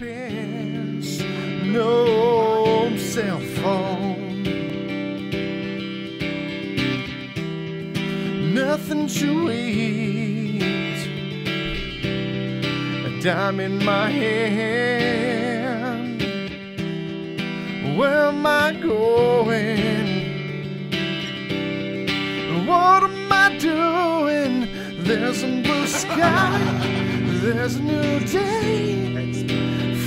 GPS, no cell phone, nothing to eat, a dime in my hand. Where am I going? What am I doing? There's a blue sky, there's a new day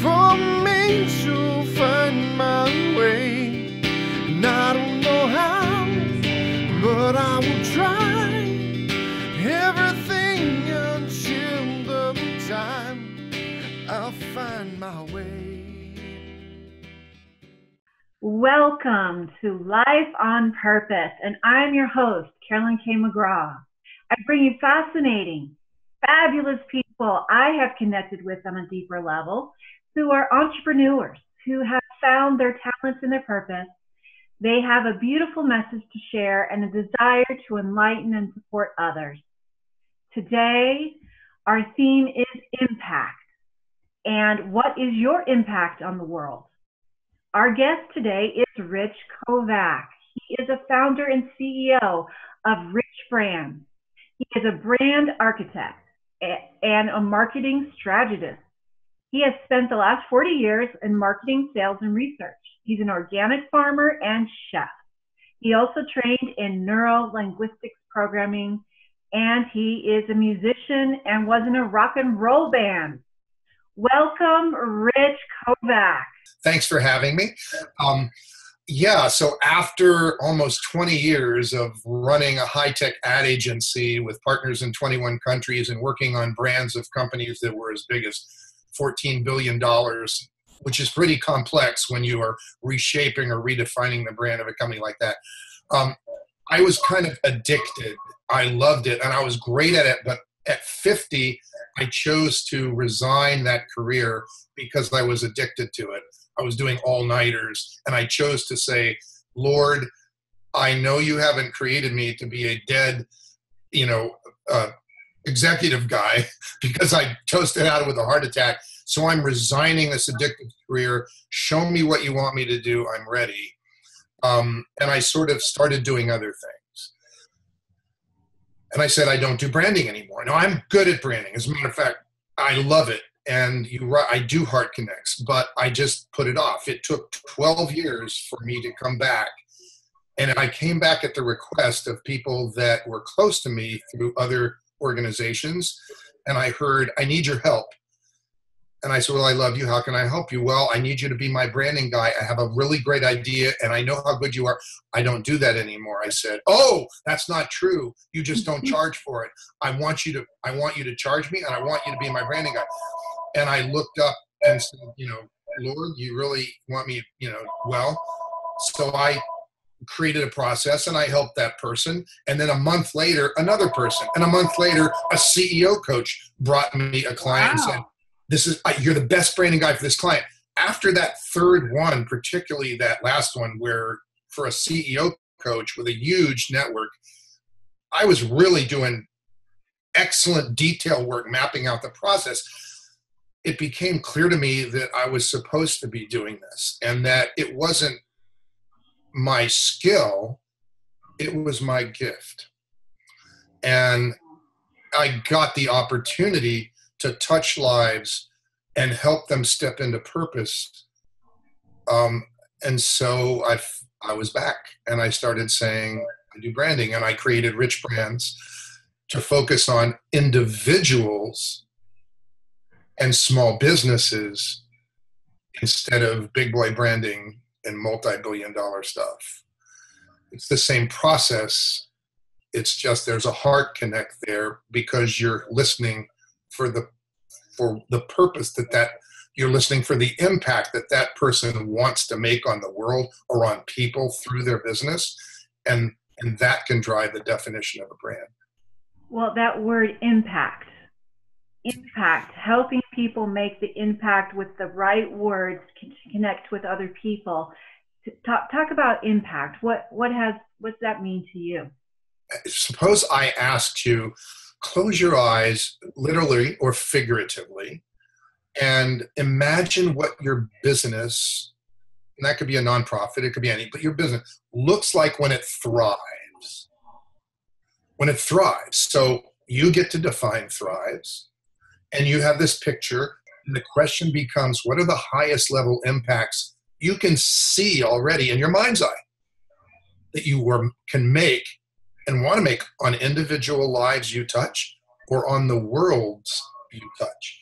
for me to find my way. And I don't know how, but I will try everything until the time I'll find my way. Welcome to Life on Purpose, and I'm your host, Carolyn K. McGraw. I bring you fascinating, fabulous people I have connected with on a deeper level who are entrepreneurs, who have found their talents and their purpose. They have a beautiful message to share and a desire to enlighten and support others. Today, our theme is impact. And what is your impact on the world? Our guest today is Rich Kozak. He is a founder and CEO of Rich Brands. He is a brand architect and a marketing strategist. He has spent the last 40 years in marketing, sales, and research. He's an organic farmer and chef. He also trained in Neurolinguistic programming, and he is a musician and was in a rock and roll band. Welcome, Rich Kozak. Thanks for having me. So after almost 20 years of running a high-tech ad agency with partners in 21 countries and working on brands of companies that were as big as $14 billion, which is pretty complex when you are reshaping or redefining the brand of a company like that, I was kind of addicted. I loved it, and I was great at it, but at 50, I chose to resign that career because I was addicted to it. I was doing all-nighters, and I chose to say, Lord, I know you haven't created me to be a dead, executive guy because I toasted out with a heart attack. So I'm resigning this addictive career. Show me what you want me to do. I'm ready. And I sort of started doing other things. And I said, I don't do branding anymore. No, I'm good at branding. As a matter of fact, I love it. And I do Heart Connects, but I just put it off. It took 12 years for me to come back. And I came back at the request of people that were close to me through other organizations. And I heard, I need your help. And I said, well, I love you. How can I help you? Well, I need you to be my branding guy. I have a really great idea, and I know how good you are. I don't do that anymore. I said, oh, that's not true. You just don't charge for it. I want you to charge me, and I want you to be my branding guy. And I looked up and said, Lord, you really want me, well. So I created a process, and I helped that person. And then a month later, another person. And a month later, a CEO coach brought me a client and said, you're the best branding guy for this client. After that third one, particularly that last one, where for a CEO coach with a huge network, I was really doing excellent detail work, mapping out the process. It became clear to me that I was supposed to be doing this and that it wasn't my skill, it was my gift. And I got the opportunity to touch lives and help them step into purpose. And so I was back, and I started saying, I do branding, and I created Rich Brands to focus on individuals and small businesses instead of big boy branding and multi-billion-dollar stuff. It's the same process. It's just there's a heart connect there because you're listening for the purpose that you're listening for the impact that person wants to make on the world or on people through their business. And that can drive the definition of a brand. Well, that word impact, helping people make the impact with the right words to connect with other people. Talk about impact. What's that mean to you? Suppose I asked you, close your eyes, literally or figuratively, And imagine what your business, and that could be a nonprofit, it could be any, but your business looks like when it thrives. When it thrives. So you get to define thrives, and you have this picture, and the question becomes, what are the highest level impacts you can see already in your mind's eye that you can make and want to make on individual lives you touch or on the worlds you touch?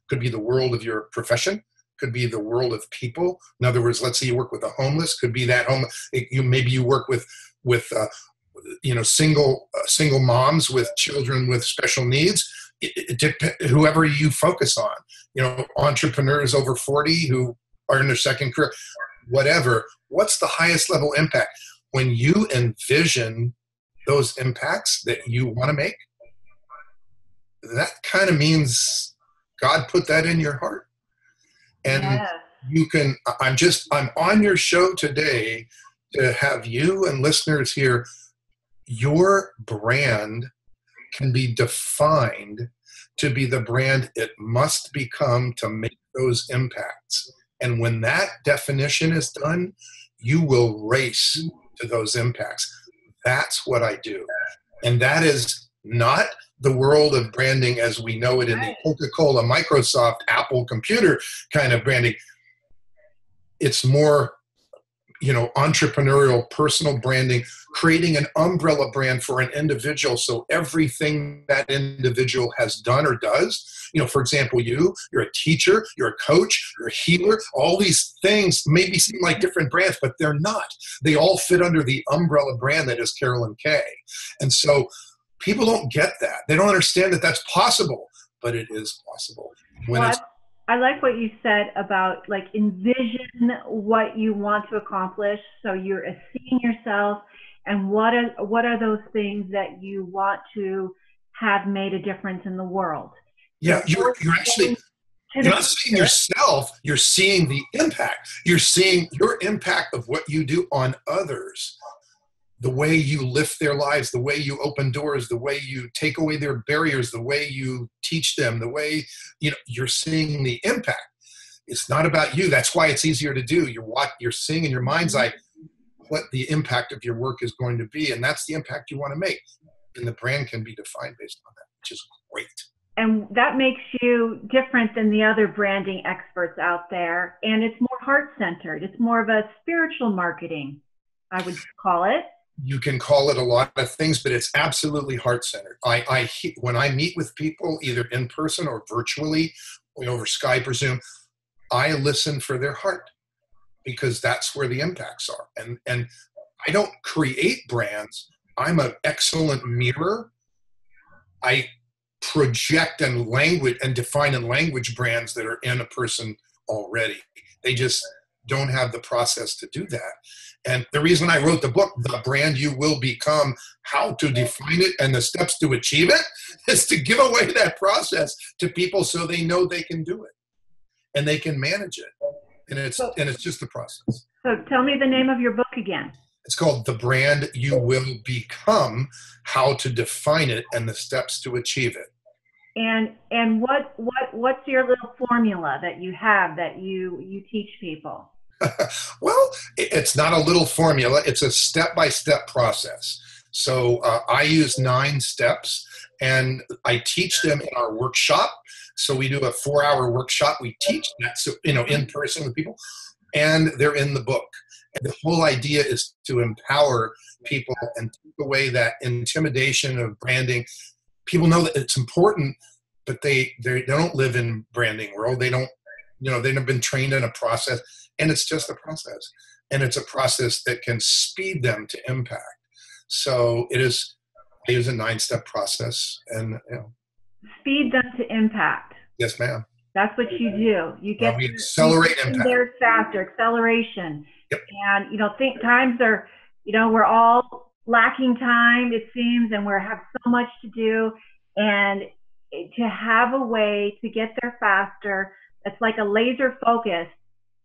Could be the world of your profession, could be the world of people. In other words, let's say you work with the homeless, could be that maybe you work with single moms with children with special needs. Whoever you focus on, entrepreneurs over 40 who are in their second career, whatever. What's the highest level impact? When you envision those impacts that you want to make, that kind of means God put that in your heart. And I'm on your show today to have you and listeners here. Your brand can be defined to be the brand it must become to make those impacts. And when that definition is done, you will race to those impacts. That's what I do. And that is not the world of branding as we know it in the Coca-Cola, Microsoft, Apple computer kind of branding. It's more, entrepreneurial, personal branding, creating an umbrella brand for an individual. So everything that individual has done or does, for example, you're a teacher, you're a coach, you're a healer, all these things maybe seem like different brands, but they're not. They all fit under the umbrella brand that is Carolyn K. And so people don't get that. They don't understand that that's possible, but it is possible. I like what you said about envision what you want to accomplish. So you're seeing yourself, and what are those things that you want to have made a difference in the world. Yeah, you're not seeing yourself, you're seeing the impact. You're seeing your impact of what you do on others. The way you lift their lives, the way you open doors, the way you take away their barriers, the way you teach them, the way, you're seeing the impact. It's not about you. That's why it's easier to do. You're seeing in your mind's eye what the impact of your work is going to be, and that's the impact you want to make. And the brand can be defined based on that, which is great. And that makes you different than the other branding experts out there. And it's more heart-centered. It's more of a spiritual marketing, I would call it. You can call it a lot of things, but it's absolutely heart-centered. When I meet with people, either in person or virtually, over Skype or Zoom, I listen for their heart because that's where the impacts are. And I don't create brands. I'm an excellent mirror. I project and define in language brands that are in a person already. They just don't have the process to do that. And the reason I wrote the book, The Brand You Will Become, How to Define It and the Steps to Achieve It, is to give away that process to people so they know they can do it and they can manage it. And it's just the process. So tell me the name of your book again. It's called The Brand You Will Become, How to Define It and the Steps to Achieve It. And what's your little formula that you have that you teach people? Well, it's not a little formula. It's a step-by-step process. So I use 9 steps, and I teach them in our workshop. So we do a 4-hour workshop. We teach that, so in person with people, and they're in the book. And the whole idea is to empower people and take away that intimidation of branding. People know that it's important, but they don't live in branding world. They don't, they've never been trained in a process. And it's just a process. And it's a process that can speed them to impact. So I use a 9-step process. And Speed them to impact. Yes, ma'am. That's what you do. You get we accelerate impact. There faster, acceleration. Yep. And times are, we're all lacking time, it seems, and we have so much to do. And to have a way to get there faster, it's like a laser focus.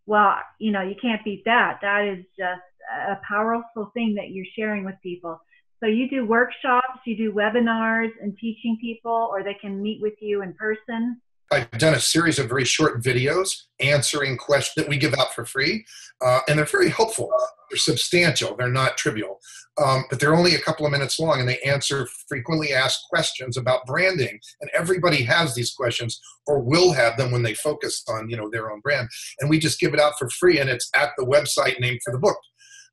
Well, you can't beat that. That is just a powerful thing that you're sharing with people. So you do workshops, you do webinars and teaching people, or they can meet with you in person? I've done a series of very short videos answering questions that we give out for free, and they're very helpful. They're substantial. They're not trivial, but they're only a couple of minutes long, and they answer frequently asked questions about branding. And everybody has these questions, or will have them when they focus on their own brand. And we just give it out for free, and it's at the website named for the book,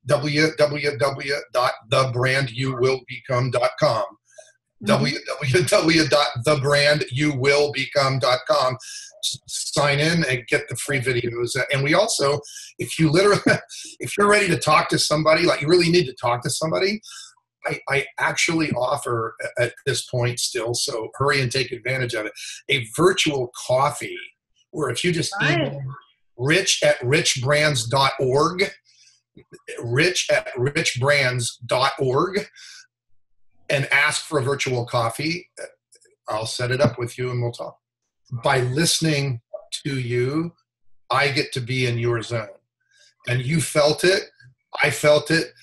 www.thebrandyouwillbecome.com. www.thebrandyouwillbecome.com. Sign in and get the free videos. And we also, if you're ready to talk to somebody, like you really need to talk to somebody, I actually offer at this point still, so hurry and take advantage of it, a virtual coffee where if you just email rich@richbrands.org, rich@richbrands.org, and ask for a virtual coffee, I'll set it up with you and we'll talk. By listening to you, I get to be in your zone. And you felt it. I felt it.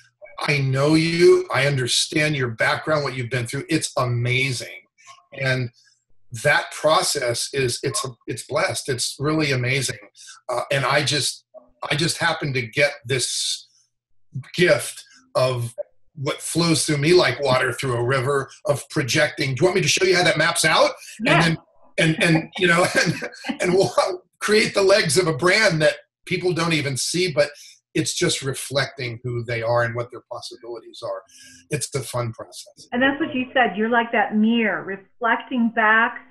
I know you. I understand your background, what you've been through. It's amazing. And that process it's blessed. It's really amazing. And I just happen to get this gift of what flows through me like water through a river of projecting. Do you want me to show you how that maps out? Yeah. And we'll create the legs of a brand that people don't even see, but it's just reflecting who they are and what their possibilities are. It's the fun process. And that's what you said. You're like that mirror, reflecting back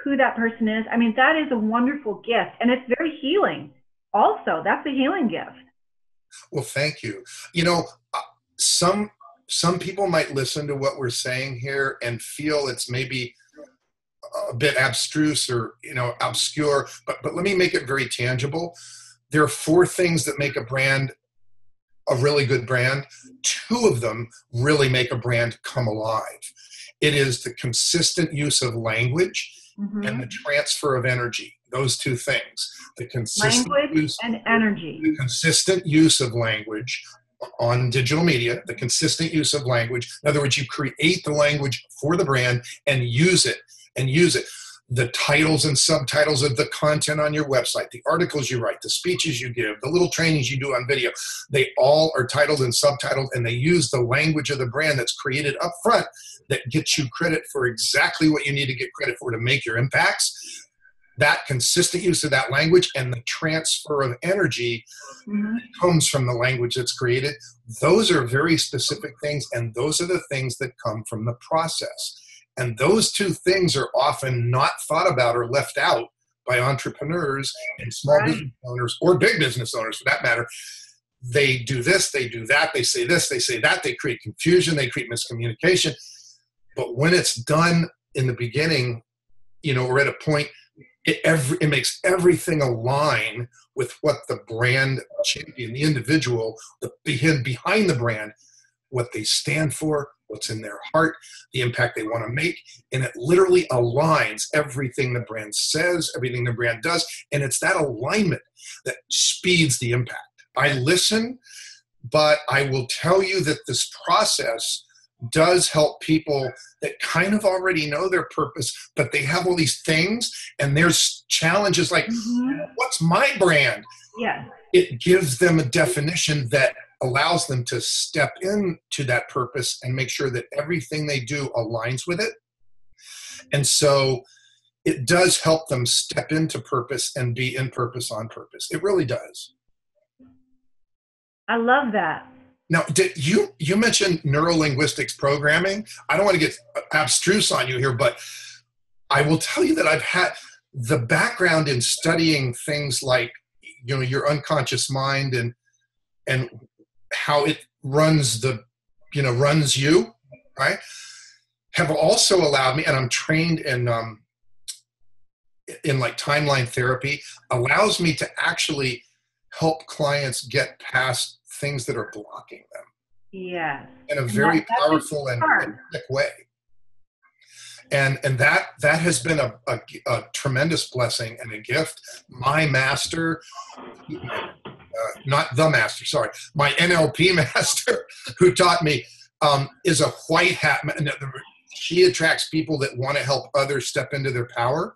who that person is. I mean, that is a wonderful gift, and it's very healing. Also, that's a healing gift. Well, thank you. Some people might listen to what we're saying here and feel it's maybe a bit abstruse or obscure, but let me make it very tangible. There are 4 things that make a brand a really good brand. 2 of them really make a brand come alive. It is the consistent use of language and the transfer of energy. Those 2 things. The consistent language and energy. The consistent use of language on digital media, the consistent use of language. In other words, you create the language for the brand and use it. The titles and subtitles of the content on your website, the articles you write, the speeches you give, the little trainings you do on video, they all are titled and subtitled, and they use the language of the brand that's created up front that gets you credit for exactly what you need to get credit for to make your impacts. That consistent use of that language and the transfer of energy that comes from the language that's created, those are very specific things, and those are the things that come from the process. And those 2 things are often not thought about or left out by entrepreneurs and small business owners, or big business owners for that matter. They do this, they do that, they say this, they say that, they create confusion, they create miscommunication. But when it's done in the beginning, we're at a point, it makes everything align with what the brand champion, the individual, behind the brand, what they stand for, what's in their heart, the impact they want to make. And it literally aligns everything the brand says, everything the brand does. And it's that alignment that speeds the impact. I listen, but I will tell you that this process does help people that kind of already know their purpose, but they have all these things and there's challenges like, what's my brand? Yeah. It gives them a definition that allows them to step into that purpose and make sure that everything they do aligns with it. And so it does help them step into purpose and be in purpose on purpose. It really does. I love that. Now, did you mentioned neurolinguistics programming. I don't want to get abstruse on you here, but I will tell you that I've had the background in studying things like, your unconscious mind and how it runs runs you, right? Have also allowed me, and I'm trained in like timeline therapy, allows me to actually help clients get past things that are blocking them. Yes. In a very powerful and quick way. And that has been a tremendous blessing and a gift. My master, not the master, sorry, my NLP master who taught me is a white hat. She attracts people that want to help others step into their power.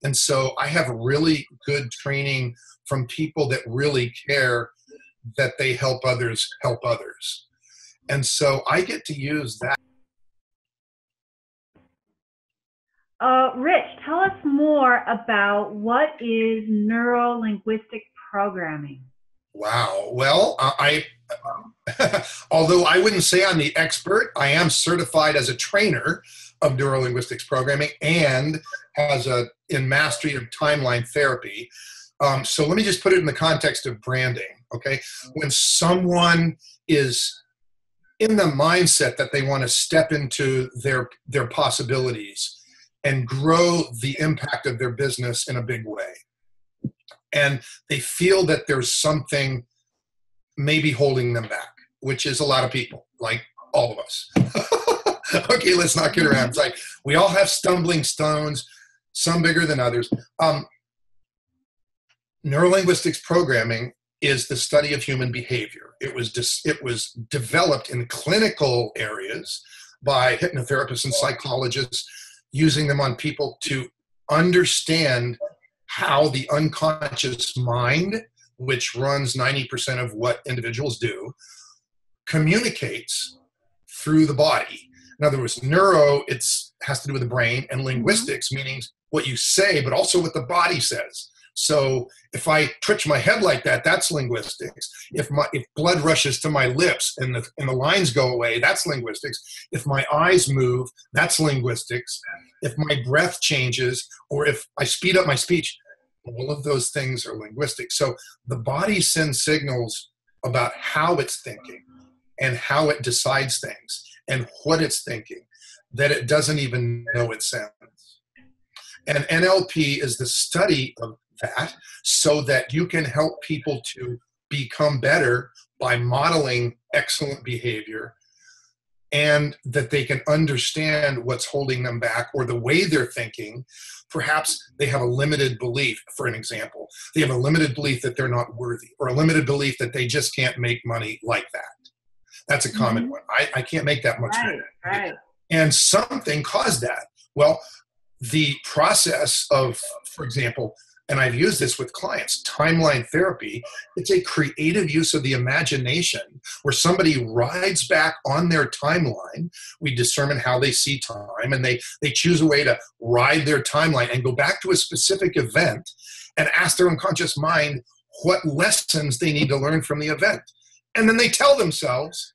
And so I have really good training from people that really care that they help others help others. And so I get to use that. Rich, tell us more about what is neurolinguistic programming. Wow. Well, although I wouldn't say I'm the expert, I am certified as a trainer of neurolinguistics programming and in mastery of timeline therapy. So let me just put it in the context of branding. Okay. When someone is in the mindset that they want to step into their possibilities and grow the impact of their business in a big way, and they feel that there's something maybe holding them back, which is a lot of people, like all of us. Okay, let's not get around. It's like we all have stumbling stones, some bigger than others. Neurolinguistics programming is the study of human behavior. It was developed in clinical areas by hypnotherapists and psychologists, using them on people to understand how the unconscious mind, which runs 90% of what individuals do, communicates through the body. In other words, neuro, has to do with the brain, and linguistics, meaning what you say, but also what the body says. So if I twitch my head like that, that's linguistics. If blood rushes to my lips and the lines go away, that's linguistics. If my eyes move, that's linguistics. If my breath changes, or if I speed up my speech, all of those things are linguistic. So the body sends signals about how it's thinking and how it decides things and what it's thinking that it doesn't even know it sends. And NLP is the study of that, so that you can help people to become better by modeling excellent behavior, and that they can understand what's holding them back or the way they're thinking. Perhaps they have a limited belief, for an example. They have a limited belief that they're not worthy, or a limited belief that they just can't make money like that. That's a common one. I can't make that much money. Right. And something caused that. Well, the process of, for example, and I've used this with clients, timeline therapy, it's a creative use of the imagination where somebody rides back on their timeline. We determine how they see time, and they choose a way to ride their timeline and go back to a specific event and ask their unconscious mind what lessons they need to learn from the event. And then they tell themselves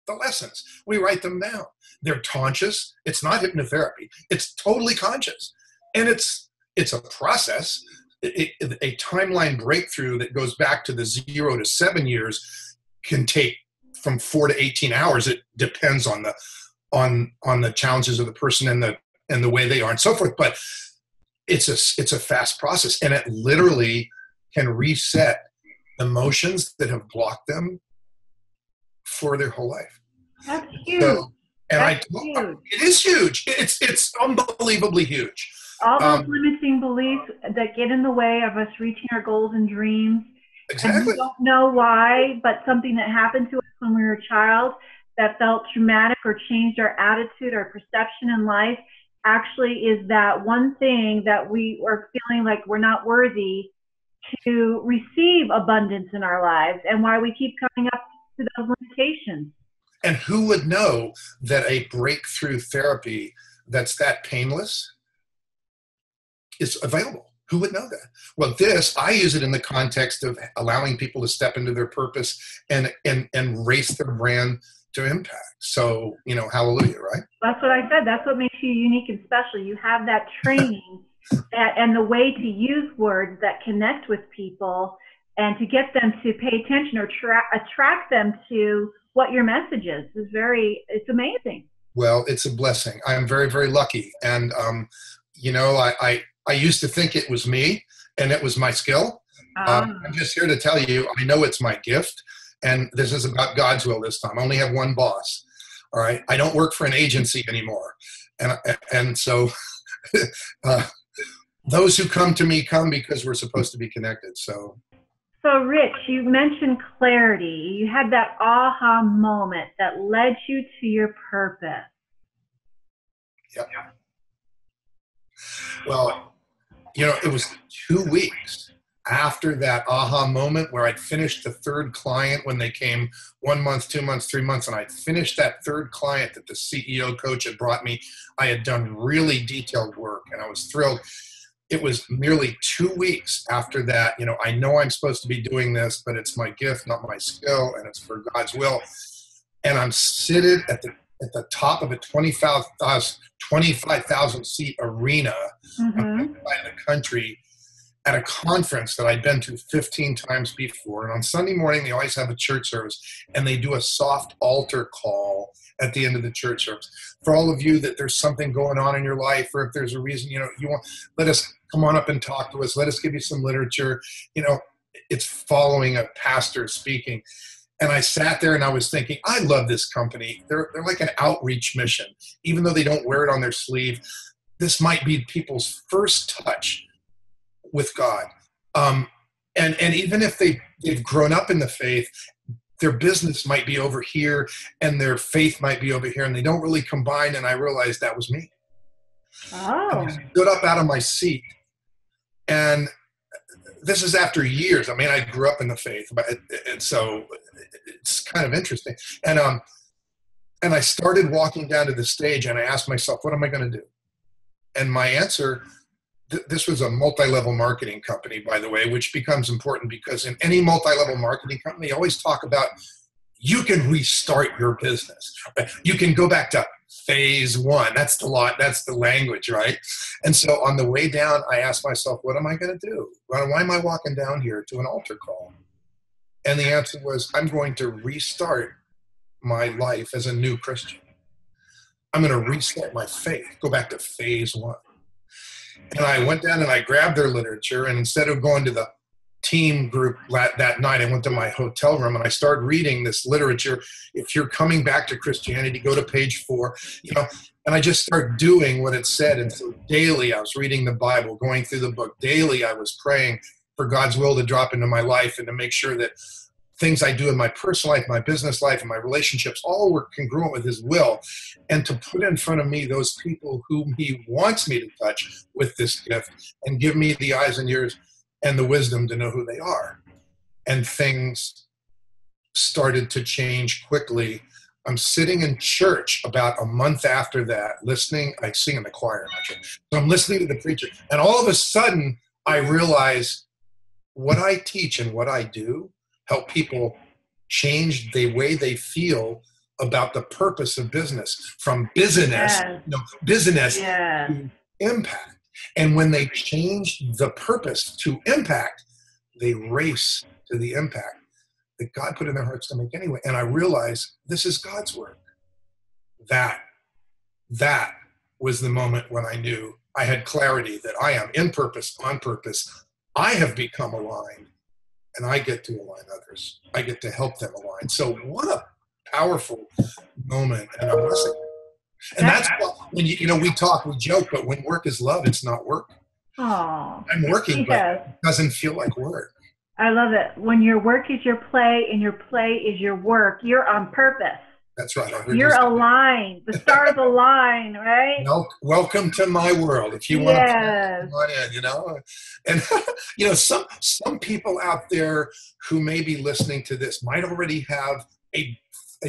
the lessons. We write them down. They're conscious. It's not hypnotherapy. It's totally conscious. And it's a process. A timeline breakthrough that goes back to the 0 to 7 years can take from 4 to 18 hours. It depends on the challenges of the person and the way they are and so forth. But it's a fast process, and it literally can reset emotions that have blocked them for their whole life. That's huge. Huge. It is huge. It's unbelievably huge. All those limiting beliefs that get in the way of us reaching our goals and dreams. Exactly. And we don't know why, but something that happened to us when we were a child that felt traumatic or changed our attitude, our perception in life, actually is that one thing that we are feeling like we're not worthy to receive abundance in our lives, and why we keep coming up to those limitations. And who would know that a breakthrough therapy that's that painless is available? Who would know that? Well, I use it in the context of allowing people to step into their purpose and race their brand to impact. So, hallelujah, right? That's what I said. That's what makes you unique and special. You have that training and the way to use words that connect with people and to get them to pay attention or attract them to what your message is it's amazing. Well, it's a blessing. I'm very, very lucky. And, I used to think it was me and it was my skill. I'm just here to tell you, I know it's my gift, and this is about God's will this time. I only have one boss. All right. I don't work for an agency anymore. And so those who come to me come because we're supposed to be connected. So Rich, you mentioned clarity. You had that aha moment that led you to your purpose. Yep. Well, It was 2 weeks after that aha moment where I'd finished the third client when they came 1 month, 2 months, 3 months, and I'd finished that third client that the CEO coach had brought me. I had done really detailed work and I was thrilled. It was nearly 2 weeks after that. I know I'm supposed to be doing this, but it's my gift, not my skill, and it's for God's will. And I'm seated at the top of a 25,000 seat arena in the country at a conference that I'd been to 15 times before. And on Sunday morning, they always have a church service, and they do a soft altar call at the end of the church service. For all of you that there's something going on in your life, or if there's a reason, you want, let us come on up and talk to us. Let us give you some literature. It's following a pastor speaking. And I sat there and I was thinking, I love this company. They're like an outreach mission. Even though they don't wear it on their sleeve, this might be people's first touch with God. And even if they've grown up in the faith, their business might be over here and their faith might be over here, and they don't really combine. And I realized that was me. Oh. I stood up out of my seat, and this is after years. I grew up in the faith, and so it's kind of interesting. And I started walking down to the stage, and I asked myself, what am I going to do? And my answer, this was a multi-level marketing company, by the way, which becomes important because in any multi-level marketing company, they always talk about you can restart your business. You can go back to phase one. That's the language, right? And so on the way down, I asked myself, what am I going to do? Why am I walking down here to an altar call? And the answer was, I'm going to restart my life as a new Christian. I'm going to reset my faith, go back to phase one. And I went down and I grabbed their literature, and instead of going to the team group that night, I went to my hotel room and I started reading this literature. If you're coming back to Christianity, go to page 4, and I just started doing what it said. And so daily I was reading the Bible, going through the book. Daily I was praying for God's will to drop into my life and to make sure that things I do in my personal life, my business life, and my relationships all were congruent with his will, and to put in front of me those people whom he wants me to touch with this gift and give me the eyes and ears and the wisdom to know who they are. And things started to change quickly. I'm sitting in church about a month after that, listening. I sing in the choir in my church. So I'm listening to the preacher, and all of a sudden I realize what I teach and what I do help people change the way they feel about the purpose of business, from business to impact. And when they change the purpose to impact, they race to the impact that God put in their hearts to make anyway. And I realized this is God's work. That was the moment when I knew I had clarity that I am in purpose, on purpose. I have become aligned, and I get to align others. I get to help them align. So what a powerful moment and a blessing. And that's what, when we talk, we joke, but when work is love, it's not work. Oh, I'm working, but it doesn't feel like work. I love it. When your work is your play and your play is your work, you're on purpose. That's right. You're aligned. The stars align, right? Welcome to my world. If you want to come on in, And some people out there who may be listening to this might already have a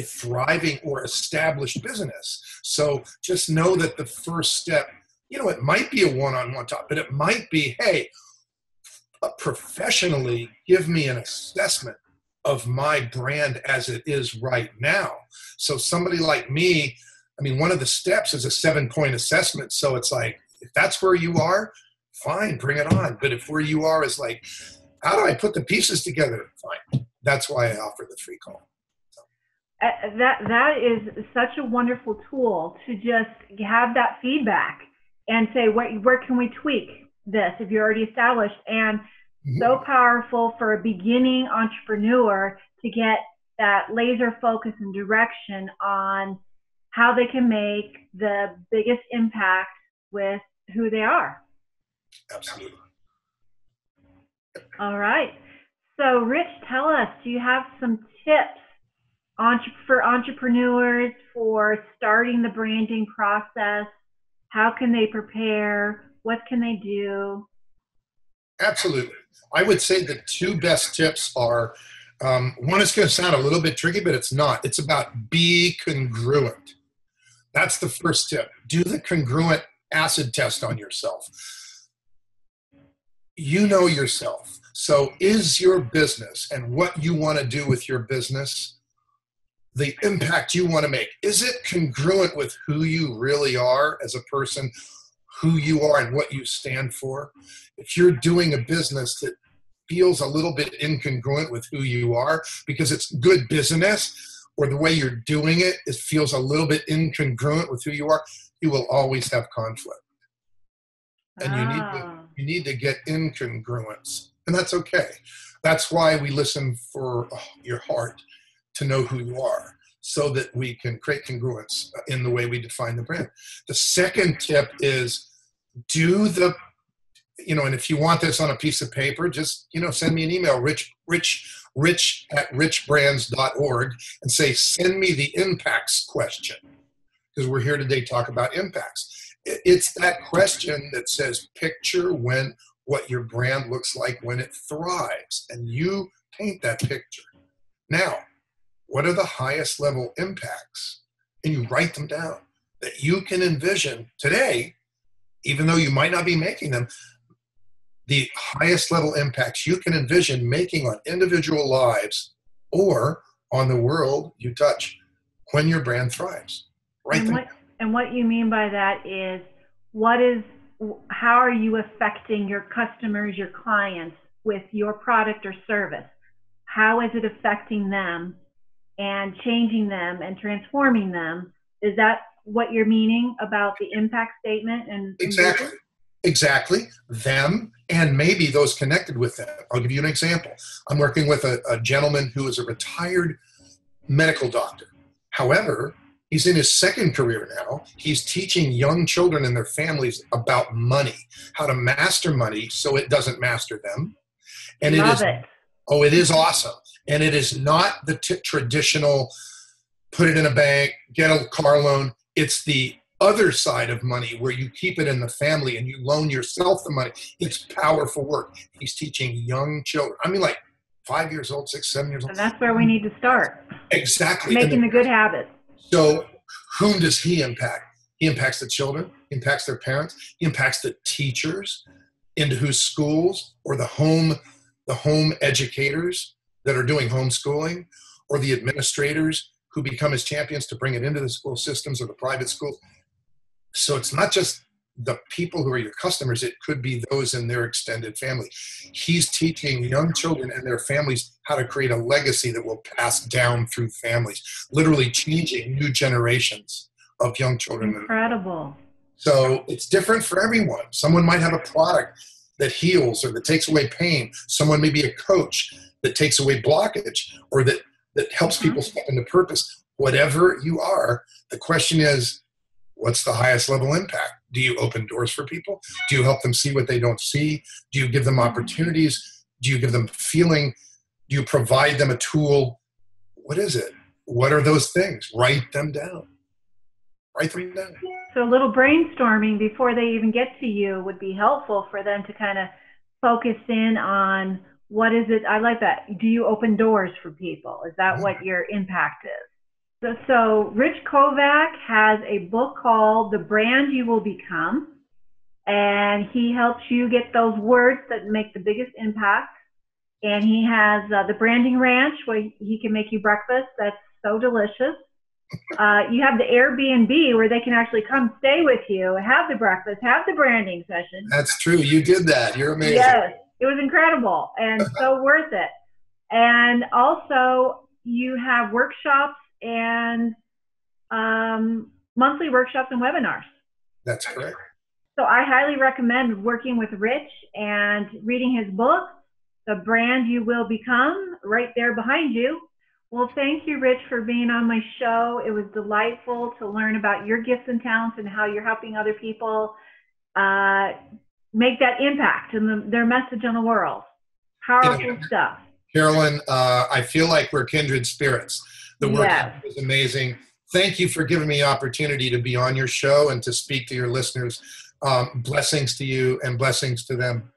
thriving or established business. So just know that the first step, it might be a one-on-one talk, but it might be, hey, professionally give me an assessment of my brand as it is right now. So somebody like me, one of the steps is a 7-point assessment. So it's like, if that's where you are, fine, bring it on. But if where you are is like, how do I put the pieces together? Fine. That's why I offer the free call. That is such a wonderful tool to just have that feedback and say, where can we tweak this if you're already established? And so powerful for a beginning entrepreneur to get that laser focus and direction on how they can make the biggest impact with who they are. Absolutely. All right. So Rich, tell us, do you have some tips for entrepreneurs for starting the branding process? How can they prepare? What can they do? Absolutely. I would say the two best tips are, one is going to sound a little bit tricky, but it's not. It's about be congruent. That's the first tip. Do the congruent acid test on yourself. You know yourself. So is your business and what you want to do with your business, the impact you want to make, is it congruent with who you really are as a person, who you are and what you stand for? If you're doing a business that feels a little bit incongruent with who you are because it's good business, or the way you're doing it, it feels a little bit incongruent with who you are, you will always have conflict. And you need to get incongruence. And that's okay. That's why we listen for your heart to know who you are, so that we can create congruence in the way we define the brand. The second tip is do the, and if you want this on a piece of paper, just, send me an email, rich@richbrands.org, and say, send me the impacts question, because we're here today to talk about impacts. It's that question that says, picture what your brand looks like when it thrives, and you paint that picture. Now, what are the highest level impacts? And you write them down that you can envision today, even though you might not be making them, the highest level impacts you can envision making on individual lives or on the world you touch when your brand thrives. Write them down. And what you mean by that is, how are you affecting your customers, your clients with your product or service? How is it affecting them and changing them and transforming them? Is that what you're meaning about the impact statement? And Exactly. Them and maybe those connected with them. I'll give you an example. I'm working with a gentleman who is a retired medical doctor. However, he's in his second career now. He's teaching young children and their families about money, how to master money so it doesn't master them. And it is awesome. And it is not the traditional, put it in a bank, get a car loan. It's the other side of money where you keep it in the family and you loan yourself the money. It's powerful work. He's teaching young children. I mean, like 5 years old, 6, 7 years old. And that's where we need to start. Exactly. Making the good habits. So whom does he impact? He impacts the children, he impacts their parents, he impacts the teachers into whose schools, or the home educators that are doing homeschooling, or the administrators who become his champions to bring it into the school systems or the private schools. So it's not just the people who are your customers, it could be those in their extended family. He's teaching young children and their families how to create a legacy that will pass down through families, literally changing new generations of young children. Incredible. So it's different for everyone. Someone might have a product that heals or that takes away pain. Someone may be a coach that takes away blockage, or that helps people step into purpose. Whatever you are, the question is, what's the highest level impact? Do you open doors for people? Do you help them see what they don't see? Do you give them opportunities? Do you give them feeling? Do you provide them a tool? What is it? What are those things? Write them down. Write them down. So a little brainstorming before they even get to you would be helpful for them to kind of focus in on, what is it? I like that. Do you open doors for people? Is that what your impact is? So Rich Kozak has a book called The Brand You Will Become, and he helps you get those words that make the biggest impact. And he has the Branding Ranch, where he can make you breakfast that's so delicious. You have the Airbnb, where they can actually come stay with you, have the breakfast, have the branding session. That's true. You did that. You're amazing. Yes, it was incredible and so worth it. And also you have workshops and monthly workshops and webinars. That's correct. So I highly recommend working with Rich and reading his book, The Brand You Will Become, right there behind you. Well, thank you, Rich, for being on my show. It was delightful to learn about your gifts and talents and how you're helping other people make that impact and their message on the world. Powerful stuff. Carolyn, I feel like we're kindred spirits. The work is amazing. Thank you for giving me the opportunity to be on your show and to speak to your listeners. Blessings to you and blessings to them.